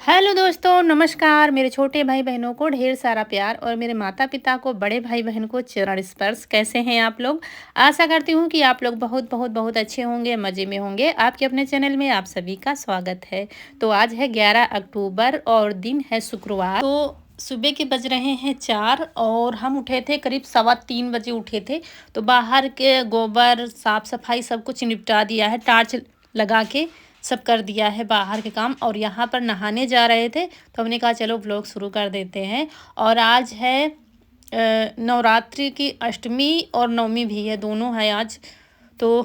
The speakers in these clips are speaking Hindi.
हेलो दोस्तों, नमस्कार। मेरे छोटे भाई बहनों को ढेर सारा प्यार और मेरे माता पिता को, बड़े भाई बहन को चरण स्पर्श। कैसे हैं आप लोग? आशा करती हूँ कि आप लोग बहुत बहुत बहुत अच्छे होंगे, मज़े में होंगे। आपके अपने चैनल में आप सभी का स्वागत है। तो आज है 11 अक्टूबर और दिन है शुक्रवार। तो सुबह के बज रहे हैं 4 और हम उठे थे करीब 3:15 बजे उठे थे। तो बाहर के गोबर साफ सफाई सब कुछ निपटा दिया है, टार्च लगा के सब कर दिया है बाहर के काम। और यहाँ पर नहाने जा रहे थे तो हमने कहा चलो व्लॉग शुरू कर देते हैं। और आज है नवरात्रि की अष्टमी और नवमी भी है, दोनों है आज। तो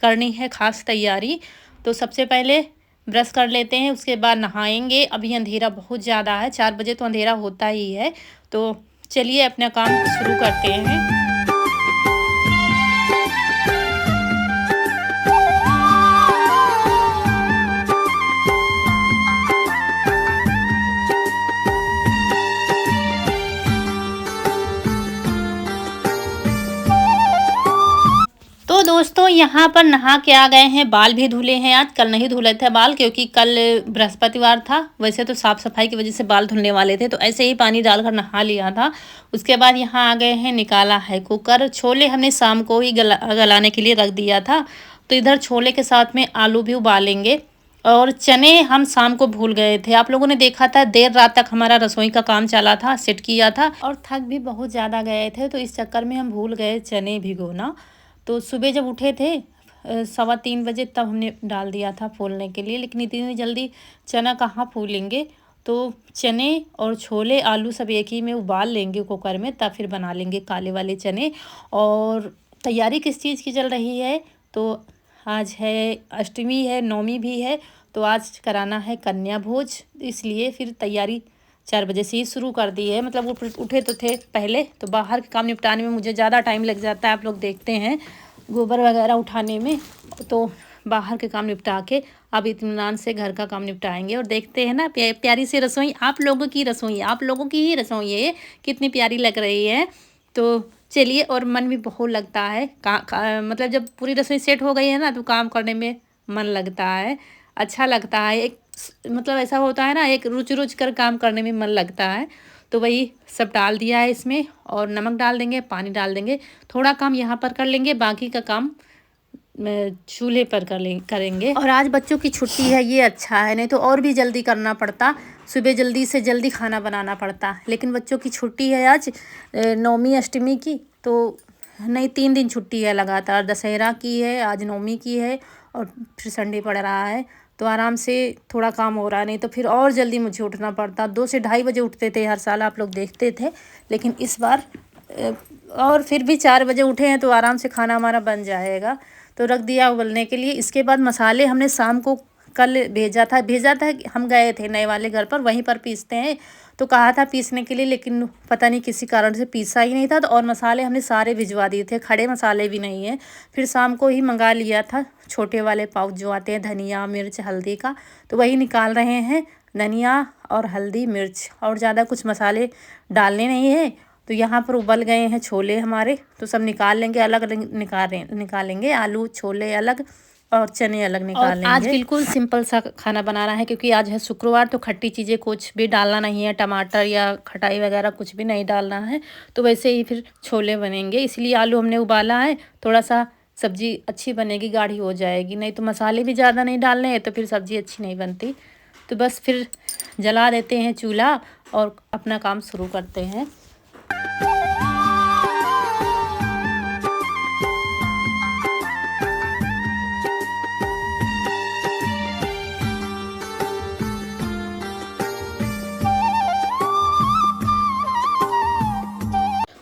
करनी है खास तैयारी। तो सबसे पहले ब्रश कर लेते हैं, उसके बाद नहाएंगे। अभी अंधेरा बहुत ज़्यादा है, 4 बजे तो अंधेरा होता ही है। तो चलिए अपना काम शुरू करते हैं। तो दोस्तों यहाँ पर नहा के आ गए हैं, बाल भी धुले हैं। आज कल नहीं धुले थे बाल, क्योंकि कल बृहस्पतिवार था। वैसे तो साफ़ सफाई की वजह से बाल धुलने वाले थे, तो ऐसे ही पानी डालकर नहा लिया था। उसके बाद यहाँ आ गए हैं, निकाला है कुकर। छोले हमने शाम को ही गलाने के लिए रख दिया था। तो इधर छोले के साथ में आलू भी उबालेंगे। और चने हम शाम को भूल गए थे। आप लोगों ने देखा था, देर रात तक हमारा रसोई का काम चला था, सेट किया था और थक भी बहुत ज़्यादा गए थे। तो इस चक्कर में हम भूल गए चने भिगोना। तो सुबह जब उठे थे 3:15 बजे, तब हमने डाल दिया था फूलने के लिए। लेकिन इतनी जल्दी चना कहाँ फूलेंगे। तो चने और छोले आलू सब एक ही में उबाल लेंगे कुकर में, तब फिर बना लेंगे काले वाले चने। और तैयारी किस चीज़ की चल रही है? तो आज है अष्टमी है, नवमी भी है। तो आज कराना है कन्या भोज, इसलिए फिर तैयारी 4 बजे से ही शुरू कर दी है। मतलब उठे तो थे पहले, तो बाहर के काम निपटाने में मुझे ज़्यादा टाइम लग जाता है, आप लोग देखते हैं, गोबर वगैरह उठाने में। तो बाहर के काम निपटा के अब इत्मीनान से घर का काम निपटाएंगे। और देखते हैं ना प्यारी सी रसोई, आप लोगों की रसोई, आप लोगों की ही रसोई है ये, कितनी प्यारी लग रही है। तो चलिए, और मन भी बहुत लगता है मतलब जब पूरी रसोई सेट हो गई है ना, तो काम करने में मन लगता है, अच्छा लगता है। एक मतलब ऐसा होता है ना, एक रुच कर काम करने में मन लगता है। तो वही सब डाल दिया है इसमें, और नमक डाल देंगे, पानी डाल देंगे। थोड़ा काम यहाँ पर कर लेंगे, बाकी का काम चूल्हे पर करेंगे। और आज बच्चों की छुट्टी है, ये अच्छा है, नहीं तो और भी जल्दी करना पड़ता। सुबह जल्दी से जल्दी खाना बनाना पड़ता, लेकिन बच्चों की छुट्टी है आज नवमी अष्टमी की। तो नहीं, 3 दिन छुट्टी है लगातार, दशहरा की है, आज नवमी की है, और फिर संडे पड़ रहा है। तो आराम से थोड़ा काम हो रहा है, नहीं तो फिर और जल्दी मुझे उठना पड़ता। 2 से ढाई बजे उठते थे हर साल, आप लोग देखते थे। लेकिन इस बार और फिर भी 4 बजे उठे हैं, तो आराम से खाना हमारा बन जाएगा। तो रख दिया उबलने के लिए। इसके बाद मसाले हमने शाम को कल भेजा था। हम गए थे नए वाले घर पर, वहीं पर पीसते हैं। तो कहा था पीसने के लिए, लेकिन पता नहीं किसी कारण से पीसा ही नहीं था। तो और मसाले हमने सारे भिजवा दिए थे, खड़े मसाले भी नहीं है। फिर शाम को ही मंगा लिया था छोटे वाले पाउच जो आते हैं धनिया मिर्च हल्दी का। तो वही निकाल रहे हैं, धनिया और हल्दी मिर्च, और ज़्यादा कुछ मसाले डालने नहीं है। तो यहाँ पर उबल गए हैं छोले हमारे, तो सब निकाल लेंगे, अलग अलग निकालेंगे। आलू छोले अलग और चने अलग निकालेंगे। आज बिल्कुल सिंपल सा खाना बनाना है, क्योंकि आज है शुक्रवार। तो खट्टी चीज़ें कुछ भी डालना नहीं है, टमाटर या खटाई वगैरह कुछ भी नहीं डालना है। तो वैसे ही फिर छोले बनेंगे, इसलिए आलू हमने उबाला है। थोड़ा सा सब्जी अच्छी बनेगी, गाढ़ी हो जाएगी। नहीं तो मसाले भी ज़्यादा नहीं डालने हैं, तो फिर सब्ज़ी अच्छी नहीं बनती। तो बस फिर जला देते हैं चूल्हा और अपना काम शुरू करते हैं।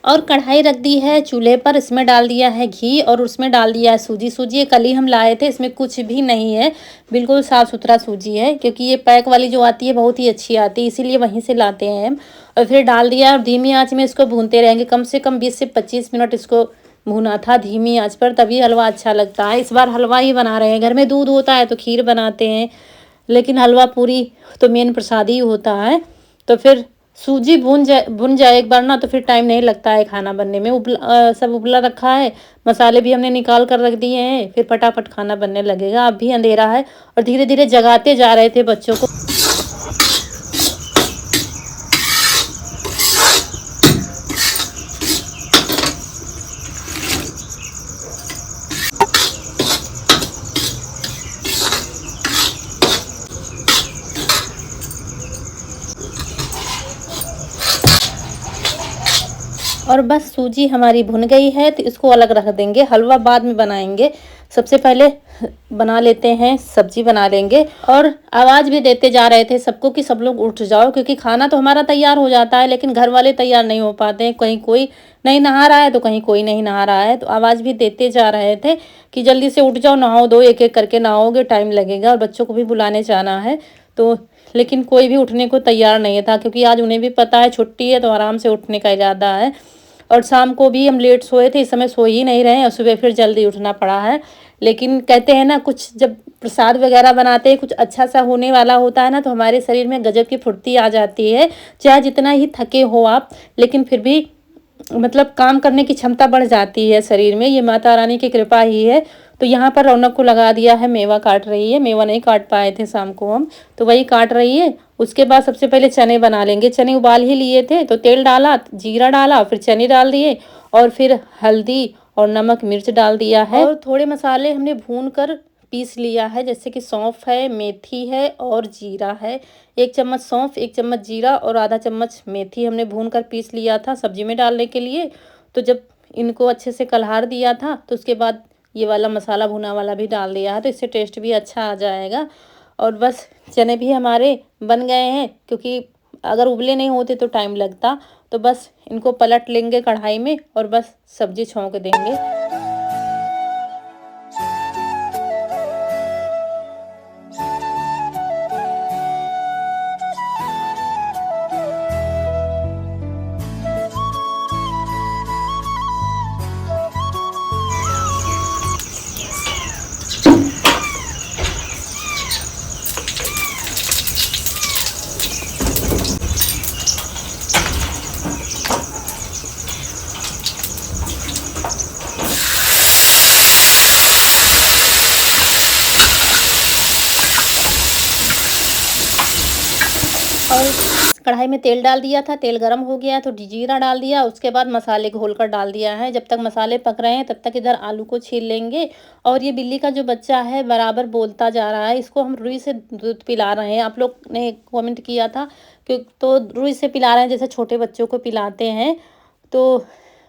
और कढ़ाई रख दी है चूल्हे पर, इसमें डाल दिया है घी और उसमें डाल दिया है सूजी। सूजी ये कल ही हम लाए थे, इसमें कुछ भी नहीं है, बिल्कुल साफ़ सुथरा सूजी है। क्योंकि ये पैक वाली जो आती है बहुत ही अच्छी आती है, इसीलिए वहीं से लाते हैं हम। और फिर डाल दिया, और धीमी आंच में इसको भूनते रहेंगे। कम से कम 20 से 25 मिनट इसको भूना था धीमी आंच पर, तभी हलवा अच्छा लगता है। इस बार हलवा ही बना रहे हैं। घर में दूध होता है तो खीर बनाते हैं, लेकिन हलवा पूरी तो मेन प्रसाद ही होता है। तो फिर सूजी भुन जाए एक बार ना, तो फिर टाइम नहीं लगता है खाना बनने में। सब उबला रखा है, मसाले भी हमने निकाल कर रख दिए हैं, फिर फटाफट खाना बनने लगेगा। अब भी अंधेरा है और धीरे धीरे जगाते जा रहे थे बच्चों को। और बस सूजी हमारी भुन गई है तो इसको अलग रख देंगे, हलवा बाद में बनाएंगे। सबसे पहले बना लेते हैं, सब्जी बना लेंगे। और आवाज़ भी देते जा रहे थे सबको कि सब लोग उठ जाओ, क्योंकि खाना तो हमारा तैयार हो जाता है लेकिन घर वाले तैयार नहीं हो पाते हैं। कहीं कोई नहीं नहा रहा है तो कहीं कोई नहीं नहा रहा है, तो आवाज़ भी देते जा रहे थे कि जल्दी से उठ जाओ, नहाओ दो, एक एक करके नहाओगे, टाइम लगेगा और बच्चों को भी बुलाने जाना है। तो लेकिन कोई भी उठने को तैयार नहीं था, क्योंकि आज उन्हें भी पता है छुट्टी है तो आराम से उठने का इरादा है। और शाम को भी हम लेट सोए थे, इस समय सो ही नहीं रहे हैं और सुबह फिर जल्दी उठना पड़ा है। लेकिन कहते हैं ना, कुछ जब प्रसाद वगैरह बनाते हैं, कुछ अच्छा सा होने वाला होता है ना, तो हमारे शरीर में गजब की फुर्ती आ जाती है। चाहे जितना ही थके हो आप, लेकिन फिर भी मतलब काम करने की क्षमता बढ़ जाती है शरीर में, ये माता रानी की कृपा ही है। तो यहाँ पर रौनक को लगा दिया है, मेवा काट रही है। मेवा नहीं काट पाए थे शाम को हम, तो वही काट रही है। उसके बाद सबसे पहले चने बना लेंगे। चने उबाल ही लिए थे तो तेल डाला, जीरा डाला, फिर चने डाल दिए और फिर हल्दी और नमक मिर्च डाल दिया है। और थोड़े मसाले हमने भून कर पीस लिया है, जैसे कि सौंफ है, मेथी है और जीरा है। 1 चम्मच सौंफ, 1 चम्मच जीरा और आधा चम्मच मेथी हमने भून कर पीस लिया था सब्जी में डालने के लिए। तो जब इनको अच्छे से कलहार दिया था तो उसके बाद ये वाला मसाला भुना वाला भी डाल दिया है, तो इससे टेस्ट भी अच्छा आ जाएगा। और बस चने भी हमारे बन गए हैं, क्योंकि अगर उबले नहीं होते तो टाइम लगता। तो बस इनको पलट लेंगे कढ़ाई में और बस सब्जी छौंक देंगे। और कढ़ाई में तेल डाल दिया था, तेल गरम हो गया तो जीरा डाल दिया। उसके बाद मसाले घोल कर डाल दिया है। जब तक मसाले पक रहे हैं तब तक इधर आलू को छील लेंगे। और ये बिल्ली का जो बच्चा है बराबर बोलता जा रहा है, इसको हम रुई से दूध पिला रहे हैं। आप लोग ने कमेंट किया था कि तो रुई से पिला रहे हैं जैसे छोटे बच्चों को पिलाते हैं। तो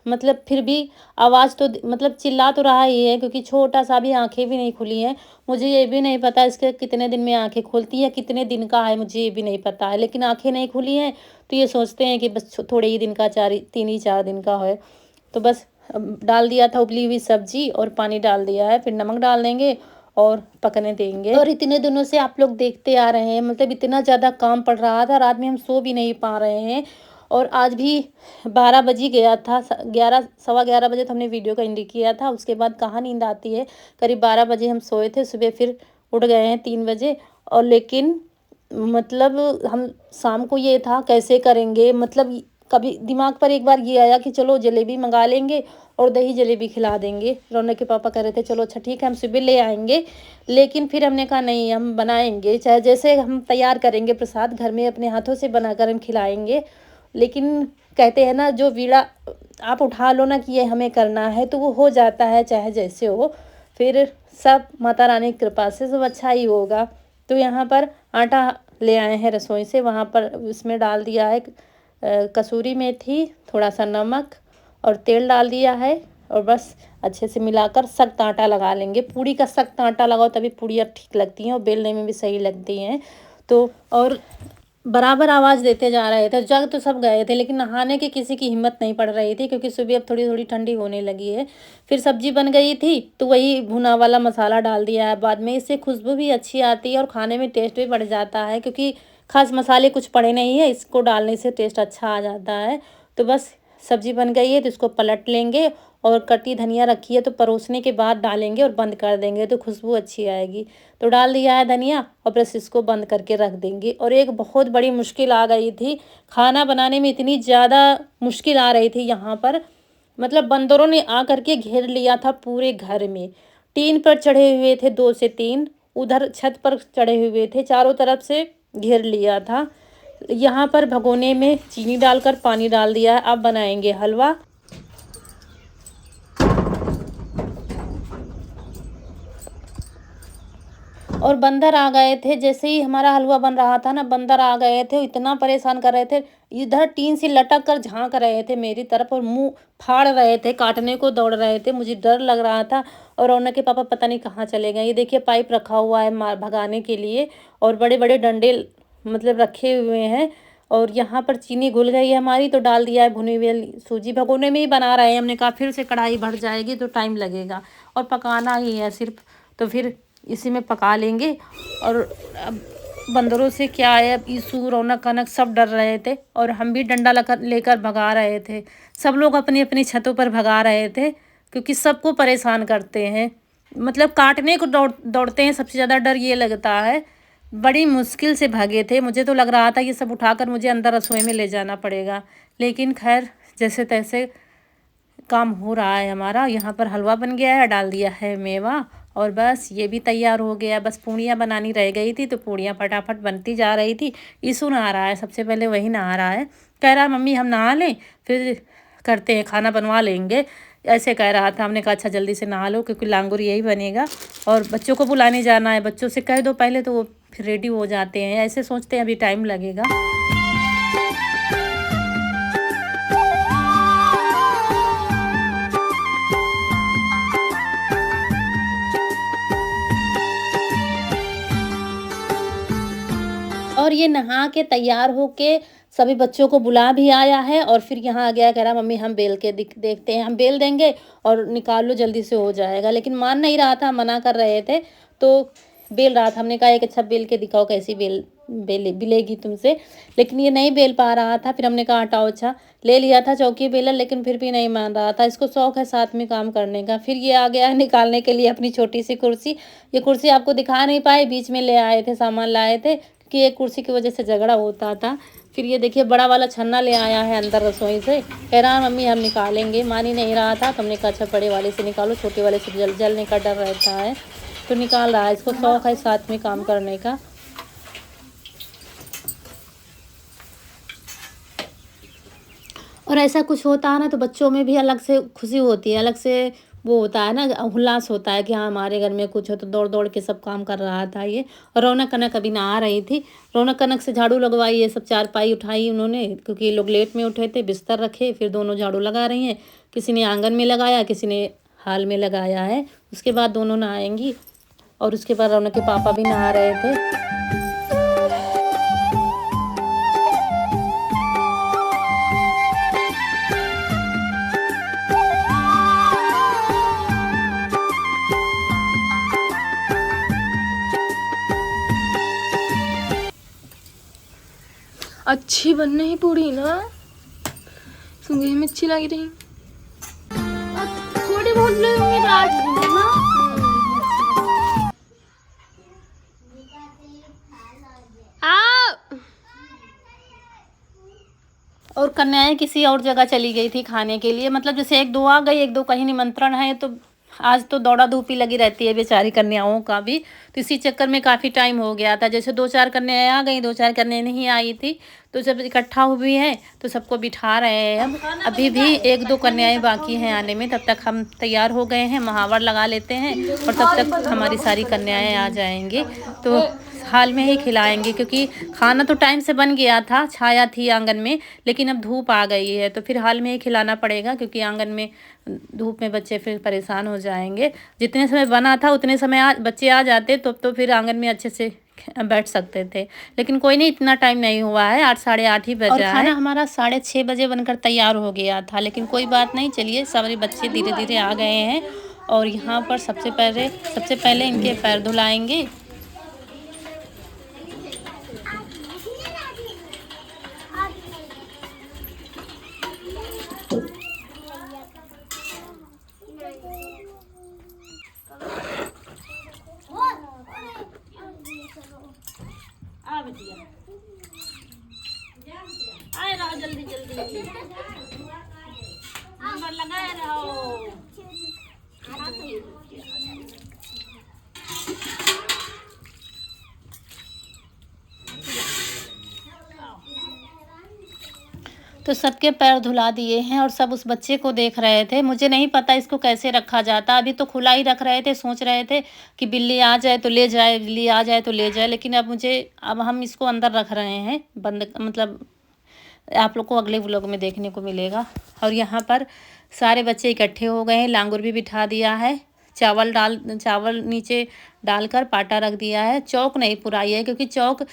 मतलब फिर भी आवाज़ तो मतलब चिल्ला तो रहा ही है, क्योंकि छोटा सा भी, आंखें भी नहीं खुली हैं। मुझे ये भी नहीं पता इसके कितने दिन में आंखें खुलती हैं, कितने दिन का है मुझे ये भी नहीं पता है, लेकिन आंखें नहीं खुली हैं तो ये सोचते हैं कि बस थोड़े ही दिन का, 3 ही 4 दिन का है। तो बस डाल दिया था उबली हुई सब्जी और पानी डाल दिया है, फिर नमक डाल देंगे और पकने देंगे। और इतने दिनों से आप लोग देखते आ रहे हैं, मतलब इतना ज़्यादा काम पड़ रहा था, रात में हम सो भी नहीं पा रहे हैं। और आज भी 12 बज ही गया था, 11 सवा 11 बजे तो हमने वीडियो का एंड किया था। उसके बाद कहाँ नींद आती है, करीब 12 बजे हम सोए थे, सुबह फिर उठ गए हैं 3 बजे। और लेकिन मतलब हम शाम को ये था कैसे करेंगे, मतलब कभी दिमाग पर एक बार ये आया कि चलो जलेबी मंगा लेंगे और दही जलेबी खिला देंगे। रौनक के पापा कह रहे थे चलो अच्छा ठीक है हम सुबह ले आएंगे, लेकिन फिर हमने कहा नहीं, हम बनाएंगे, चाहे जैसे हम तैयार करेंगे प्रसाद घर में अपने हाथों से बनाकर हम खिलाएंगे। लेकिन कहते हैं ना, जो वीड़ा आप उठा लो ना कि ये हमें करना है तो वो हो जाता है, चाहे जैसे हो। फिर सब माता रानी की कृपा से सब अच्छा ही होगा। तो यहाँ पर आटा ले आए हैं रसोई से, वहाँ पर इसमें डाल दिया है कसूरी मेथी, थोड़ा सा नमक और तेल डाल दिया है। और बस अच्छे से मिलाकर सख्त आटा लगा लेंगे। पूड़ी का सख्त आटा लगाओ तभी पूड़ियाँ ठीक लगती हैं और बेलने में भी सही लगती हैं। तो और बराबर आवाज़ देते जा रहे थे। जग तो सब गए थे लेकिन नहाने की किसी की हिम्मत नहीं पड़ रही थी, क्योंकि सुबह अब थोड़ी थोड़ी ठंडी होने लगी है। फिर सब्जी बन गई थी तो वही भुना वाला मसाला डाल दिया है बाद में, इससे खुशबू भी अच्छी आती है और खाने में टेस्ट भी बढ़ जाता है, क्योंकि खास मसाले कुछ पड़े नहीं है, इसको डालने से टेस्ट अच्छा आ जाता है। तो बस सब्जी बन गई है तो इसको पलट लेंगे और कटी धनिया रखी है तो परोसने के बाद डालेंगे और बंद कर देंगे तो खुशबू अच्छी आएगी। तो डाल दिया है धनिया और बस इसको बंद करके रख देंगे। और एक बहुत बड़ी मुश्किल आ गई थी खाना बनाने में, इतनी ज़्यादा मुश्किल आ रही थी यहाँ पर, मतलब बंदरों ने आ करके घेर लिया था पूरे घर में। टीन पर चढ़े हुए थे 2 से 3, उधर छत पर चढ़े हुए थे, चारों तरफ से घेर लिया था। यहाँ पर भगोने में चीनी डालकर पानी डाल दिया है। अब बनाएंगे हलवा। और बंदर आ गए थे, जैसे ही हमारा हलवा बन रहा था ना, बंदर आ गए थे, इतना परेशान कर रहे थे। इधर टीन से लटक कर झांक रहे थे मेरी तरफ और मुंह फाड़ रहे थे, काटने को दौड़ रहे थे। मुझे डर लग रहा था। और रौनक के पापा पता नहीं कहाँ चले गए। ये देखिए पाइप रखा हुआ है मार भगाने के लिए, और बड़े बड़े डंडे मतलब रखे हुए हैं। और यहाँ पर चीनी घुल गई है हमारी, तो डाल दिया है भुनी हुई सूजी। भगोने में ही बना रहे हैं। हमने कहा फिर से कढ़ाई भर जाएगी तो टाइम लगेगा, और पकाना ही है सिर्फ, तो फिर इसी में पका लेंगे। और अब बंदरों से क्या है, अब ईसू रौनक कनक सब डर रहे थे, और हम भी डंडा लेकर भगा रहे थे। सब लोग अपनी अपनी छतों पर भगा रहे थे, क्योंकि सबको परेशान करते हैं, मतलब काटने को दौड़ते हैं। सबसे ज़्यादा डर ये लगता है। बड़ी मुश्किल से भागे थे। मुझे तो लग रहा था ये सब उठाकर मुझे अंदर रसोई में ले जाना पड़ेगा, लेकिन खैर जैसे तैसे काम हो रहा है हमारा। यहाँ पर हलवा बन गया है, डाल दिया है मेवा, और बस ये भी तैयार हो गया। बस पूड़ियाँ बनानी रह गई थी, तो पूड़ियाँ फटाफट बनती जा रही थी। ईसू नहा रहा है, सबसे पहले वही नहा रहा है। कह रहा मम्मी हम नहा लें, फिर करते हैं, खाना बनवा लेंगे, ऐसे कह रहा था। हमने कहा अच्छा जल्दी से नहा लो, क्योंकि लांगुर यही बनेगा, और बच्चों को बुलाने जाना है। बच्चों से कह दो पहले, तो वो फिर रेडी हो जाते हैं। ऐसे सोचते हैं अभी टाइम लगेगा। और ये नहा के तैयार होके सभी बच्चों को बुला भी आया है, और फिर यहाँ आ गया, कह रहा मम्मी हम बेल के देखते हैं, हम बेल देंगे और निकाल लो जल्दी से हो जाएगा। लेकिन मान नहीं रहा था, मना कर रहे थे, तो बेल रहा था। हमने कहा एक अच्छा बेल के दिखाओ कैसी बेलेगी तुमसे, लेकिन ये नहीं बेल पा रहा था। फिर हमने कहा हटाओ, अच्छा ले लिया था चौकी बेलन, लेकिन फिर भी नहीं मान रहा था। इसको शौक है साथ में काम करने का। फिर ये आ गया है निकालने के लिए अपनी छोटी सी कुर्सी। ये कुर्सी आपको दिखा नहीं पाए, बीच में ले आए थे, सामान लाए थे, कि एक कुर्सी की वजह से झगड़ा होता था। फिर ये देखिए बड़ा वाला छन्ना ले आया है अंदर रसोई से, कह रहा है मम्मी हम निकालेंगे। मान ही नहीं रहा था, तो हमने कहा अच्छा बड़े वाले से निकालो, छोटे वाले से जलने का डर रहता है। तो निकाल रहा है, इसको शौक है साथ में काम करने का। और ऐसा कुछ होता है ना, तो बच्चों में भी अलग से खुशी होती है, अलग से वो होता है ना, उल्लास होता है कि हाँ हमारे घर में कुछ हो। तो दौड़ दौड़ के सब काम कर रहा था ये। और रौनक कनक अभी नहा रही थी। रौनक कनक से झाड़ू लगवाई, ये सब चारपाई उठाई उन्होंने, क्योंकि ये लोग लेट में उठे थे। बिस्तर रखे, फिर दोनों झाड़ू लगा रही हैं। किसी ने आंगन में लगाया, किसी ने हाल में लगाया है। उसके बाद दोनों नहाएंगी, और उसके बाद रौनक के पापा भी नहा रहे थे। अच्छी बन रही पूड़ी ना, सुनने में अच्छी लग रही। थोड़ी बहुत लोग रात ना। और कन्याएं किसी और जगह चली गई थी खाने के लिए, मतलब जैसे एक दो आ गई, एक दो कहीं निमंत्रण है। तो आज तो दौड़ा धूपी लगी रहती है बेचारी कन्याओं का भी। तो इसी चक्कर में काफ़ी टाइम हो गया था। जैसे दो चार कन्याएं आ गई, दो चार कन्याएं नहीं आई थी, तो जब इकट्ठा हुई हैं तो सबको बिठा रहे हैं। अब अभी भी एक दो कन्याएं बाकी हैं आने में। तब तक हम तैयार हो गए हैं, महावर लगा लेते हैं, और तब तक हमारी सारी कन्याएं आ जाएंगी, तो हाल में ही खिलाएंगे। क्योंकि खाना तो टाइम से बन गया था, छाया थी आंगन में, लेकिन अब धूप आ गई है, तो फिर हाल में ही खिलाना पड़ेगा, क्योंकि आंगन में धूप में बच्चे फिर परेशान हो जाएंगे। जितने समय बना था उतने समय बच्चे आ जाते, तो फिर आंगन में अच्छे से बैठ सकते थे। लेकिन कोई नहीं, इतना टाइम नहीं हुआ है, 8 साढ़े 8 ही बजा है। और खाना हमारा 6:30 बजे बनकर तैयार हो गया था, लेकिन कोई बात नहीं। चलिए सारे बच्चे धीरे धीरे आ गए हैं, और यहाँ पर सबसे पहले इनके पैर धुलाएंगे। आए रहो जल्दी जल्दी, नंबर लगाए रहो। तो सबके पैर धुला दिए हैं और सब उस बच्चे को देख रहे थे। मुझे नहीं पता इसको कैसे रखा जाता। अभी तो खुला ही रख रहे थे, सोच रहे थे कि बिल्ली आ जाए तो ले जाए, बिल्ली आ जाए तो ले जाए, लेकिन अब हम इसको अंदर रख रहे हैं बंद, मतलब आप लोग को अगले व्लॉग में देखने को मिलेगा। और यहाँ पर सारे बच्चे इकट्ठे हो गए हैं, लांगुर भी बिठा दिया है, चावल नीचे डालकर पाटा रख दिया है। चौक नहीं पुराई है क्योंकि चौक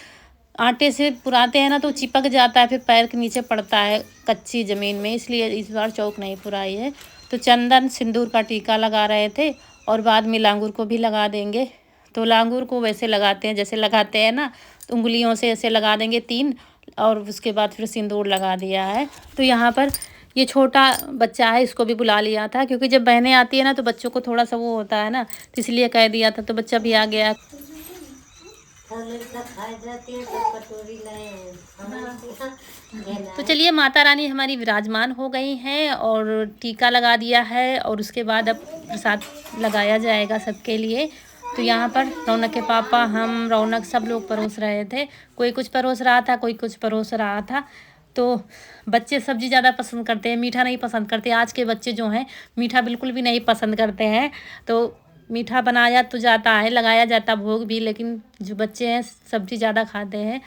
आटे से पुराते हैं ना तो चिपक जाता है, फिर पैर के नीचे पड़ता है कच्ची ज़मीन में, इसलिए इस बार चौक नहीं पुराई है। तो चंदन सिंदूर का टीका लगा रहे थे और बाद में लांगुर को भी लगा देंगे। तो लांगुर को वैसे लगाते हैं जैसे लगाते हैं ना, तो उंगलियों से ऐसे लगा देंगे 3 और उसके बाद फिर सिंदूर लगा दिया है। तो यहाँ पर ये छोटा बच्चा है, इसको भी बुला लिया था क्योंकि जब बहनें आती है ना तो बच्चों को थोड़ा सा वो होता है ना, तो इसलिए कह दिया था। तो बच्चा भी आ गया। तो चलिए, माता रानी हमारी विराजमान हो गई हैं और टीका लगा दिया है और उसके बाद अब प्रसाद लगाया जाएगा सबके लिए। तो यहाँ पर रौनक के पापा, हम, रौनक सब लोग परोस रहे थे। कोई कुछ परोस रहा था, कोई कुछ परोस रहा था। तो बच्चे सब्जी ज़्यादा पसंद करते हैं, मीठा नहीं पसंद करते। आज के बच्चे जो हैं मीठा बिल्कुल भी नहीं पसंद करते हैं। तो मीठा बनाया तो जाता है, लगाया जाता भोग भी, लेकिन जो बच्चे हैं सब्जी ज़्यादा खाते हैं।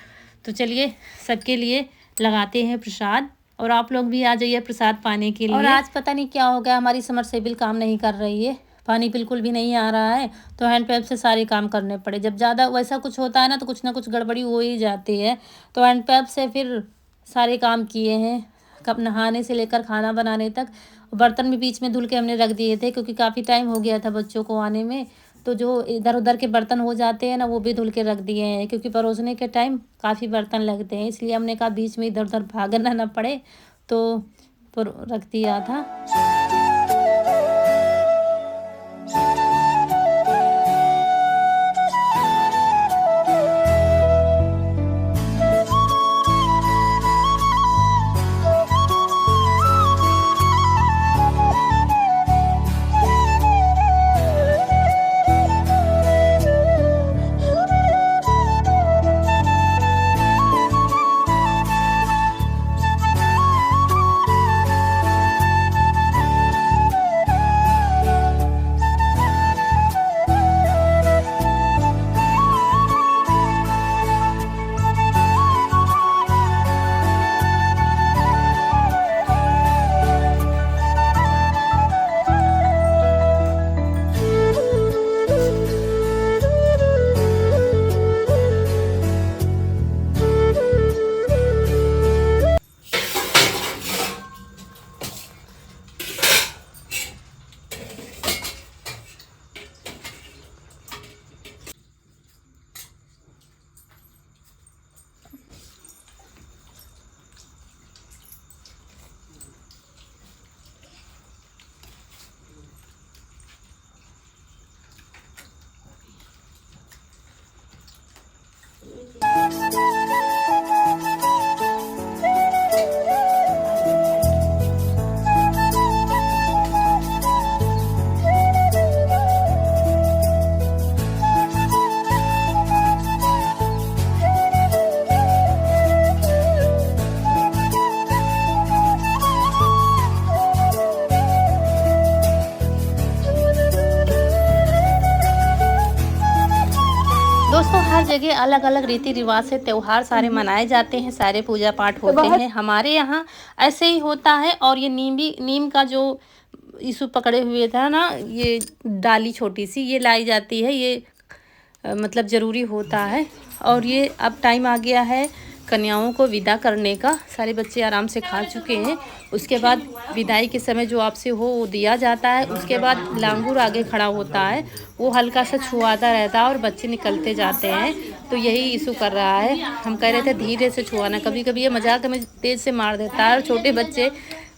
तो चलिए सबके लिए लगाते हैं प्रसाद और आप लोग भी आ जाइए प्रसाद पाने के लिए। और आज पता नहीं क्या हो गया, हमारी समरसेबिल काम नहीं कर रही है, पानी बिल्कुल भी नहीं आ रहा है, तो हैंड पैप से सारे काम करने पड़े। जब ज़्यादा वैसा कुछ होता है ना कुछ गड़बड़ी हो ही जाती है। तो हैंड पैप से फिर सारे काम किए हैं, कब नहाने से लेकर खाना बनाने तक। बर्तन भी बीच में धुल के हमने रख दिए थे क्योंकि काफ़ी टाइम हो गया था बच्चों को आने में। तो जो इधर उधर के बर्तन हो जाते हैं ना वो भी धुल के रख दिए हैं क्योंकि परोसने के टाइम काफ़ी बर्तन लगते हैं, इसलिए हमने कहा बीच में इधर उधर भागना ना पड़े, तो रख दिया था। दोस्तों, हर जगह अलग अलग रीति रिवाज से त्यौहार सारे मनाए जाते हैं, सारे पूजा पाठ होते हैं। हमारे यहाँ ऐसे ही होता है। और ये नीम का जो यीशु पकड़े हुए था ना, ये डाली छोटी सी ये लाई जाती है, ये मतलब ज़रूरी होता है। और ये अब टाइम आ गया है कन्याओं को विदा करने का। सारे बच्चे आराम से खा चुके हैं। उसके बाद विदाई के समय जो आपसे हो वो दिया जाता है। उसके बाद लांगूर आगे खड़ा होता है, वो हल्का सा छुआता रहता है और बच्चे निकलते जाते हैं। तो यही यीशु कर रहा है। हम कह रहे थे धीरे से छुआना, कभी कभी ये मजाक में तेज़ से मार देता है और छोटे बच्चे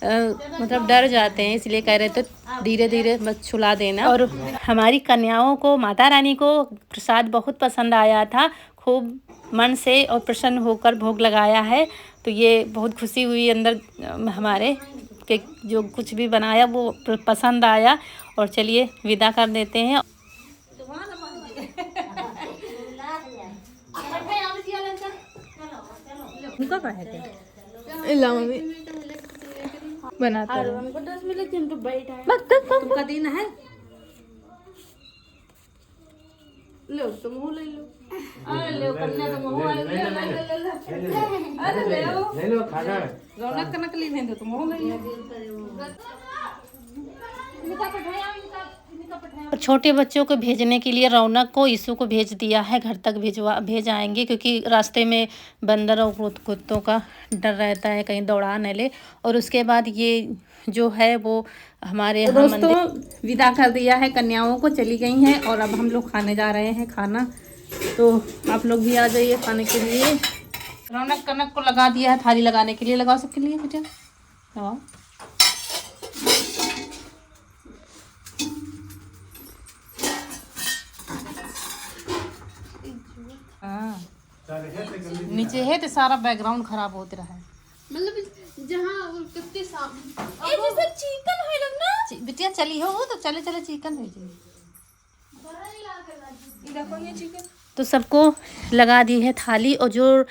मतलब डर जाते हैं, इसलिए कह रहे थे धीरे धीरे बस छुला देना। और हमारी कन्याओं को, माता रानी को प्रसाद बहुत पसंद आया था, खूब मन से और प्रसन्न होकर भोग लगाया है। तो ये बहुत खुशी हुई अंदर हमारे कि जो कुछ भी बनाया वो पसंद आया। और चलिए विदा कर देते हैं। ला मम्मी बनाता हूँ। हमको ड्रेस मिले थी, हम तो बैठ आए। बस तुमका दिन है, लो तुम हो ले लो। अरे ले कन्या तुम हो ले ले अरे ले लो खाना रौनक कनक ली नहीं तो तुम हो ले लो। और छोटे बच्चों को भेजने के लिए रौनक को ईशु को भेज दिया है, घर तक भेज आएंगे, क्योंकि रास्ते में बंदर और कुत्तों का डर रहता है, कहीं दौड़ा न ले। और उसके बाद ये जो है वो हमारे यहाँ दोस्तों विदा कर दिया है, कन्याओं को चली गई हैं और अब हम लोग खाने जा रहे हैं खाना। तो आप लोग भी आ जाइए खाने के लिए। रौनक कनक को लगा दिया है थाली लगाने के लिए, लगाओ सबके लिए बेटा, लगाओ। हाँ नीचे है तो सारा बैकग्राउंड खराब होते रहा है। मतलब जहाँ कितने ए जैसे चिकन है लगना बिटिया, चली हो तो चले चले चिकन भेजिए। देखो ये चिकन तो सबको लगा दी है थाली। और जो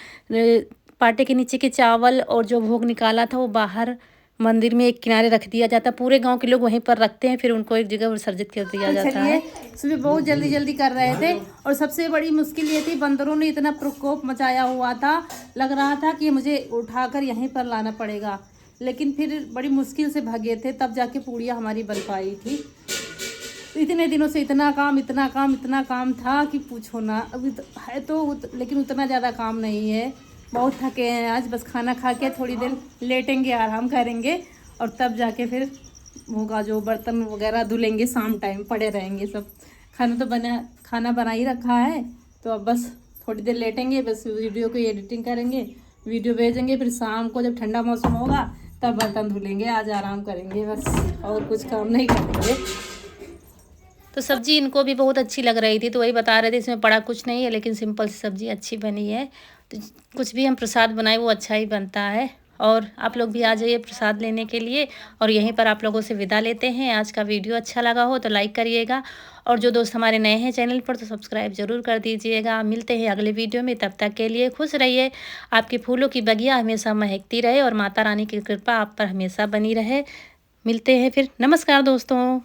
पाटे के नीचे के चावल और जो भोग निकाला था वो बाहर मंदिर में एक किनारे रख दिया जाता। पूरे गांव के लोग वहीं पर रखते हैं, फिर उनको एक जगह विसर्जित कर दिया जाता है। सुबह बहुत जल्दी जल्दी कर रहे थे और सबसे बड़ी मुश्किल ये थी, बंदरों ने इतना प्रकोप मचाया हुआ था, लग रहा था कि मुझे उठाकर यहीं पर लाना पड़ेगा, लेकिन फिर बड़ी मुश्किल से भागे थे, तब जाके पूड़ियाँ हमारी बन पाई थी। इतने दिनों से इतना काम था कि पूछो ना। अभी है तो लेकिन उतना ज़्यादा काम नहीं है, बहुत थके हैं आज। बस खाना खा के थोड़ी देर लेटेंगे, आराम करेंगे और तब जाके फिर होगा, जो बर्तन वगैरह धुलेंगे, शाम टाइम पड़े रहेंगे सब। खाना बना ही रखा है, तो अब बस थोड़ी देर लेटेंगे, बस वीडियो को एडिटिंग करेंगे, वीडियो भेजेंगे, फिर शाम को जब ठंडा मौसम होगा तब बर्तन धुलेंगे। आज आराम करेंगे बस, और कुछ काम नहीं करेंगे। तो सब्जी इनको भी बहुत अच्छी लग रही थी, तो वही बता रहे थे इसमें बड़ा कुछ नहीं है, लेकिन सिंपल सी सब्जी अच्छी बनी है। तो कुछ भी हम प्रसाद बनाए वो अच्छा ही बनता है। और आप लोग भी आ जाइए प्रसाद लेने के लिए। और यहीं पर आप लोगों से विदा लेते हैं। आज का वीडियो अच्छा लगा हो तो लाइक करिएगा, और जो दोस्त हमारे नए हैं चैनल पर तो सब्सक्राइब ज़रूर कर दीजिएगा। मिलते हैं अगले वीडियो में, तब तक के लिए खुश रहिए। आपके फूलों की बगिया हमेशा महकती रहे और माता रानी की कृपा आप पर हमेशा बनी रहे। मिलते हैं फिर, नमस्कार दोस्तों।